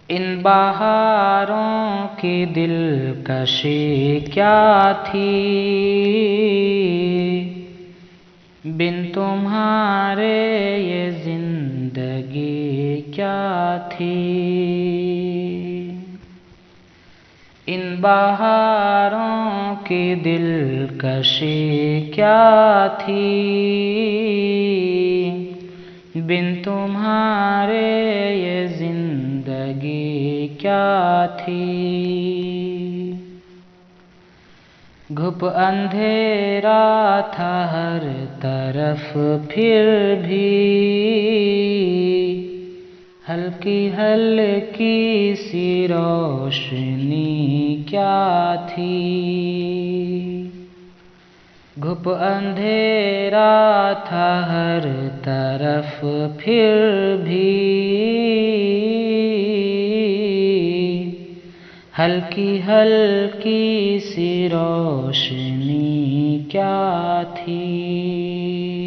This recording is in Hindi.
इन बहारों की दिलकशी क्या थी, बिन तुम्हारे ये जिंदगी क्या थी। इन बहारों की दिलकशी क्या थी, बिन तुम्हारे ये जिंदगी क्या थी। घुप अंधेरा था हर तरफ फिर भी, हल्की हल्की सी रोशनी क्या थी। घुप अंधेरा था हर तरफ फिर भी, हल्की हल्की सी रोशनी क्या थी।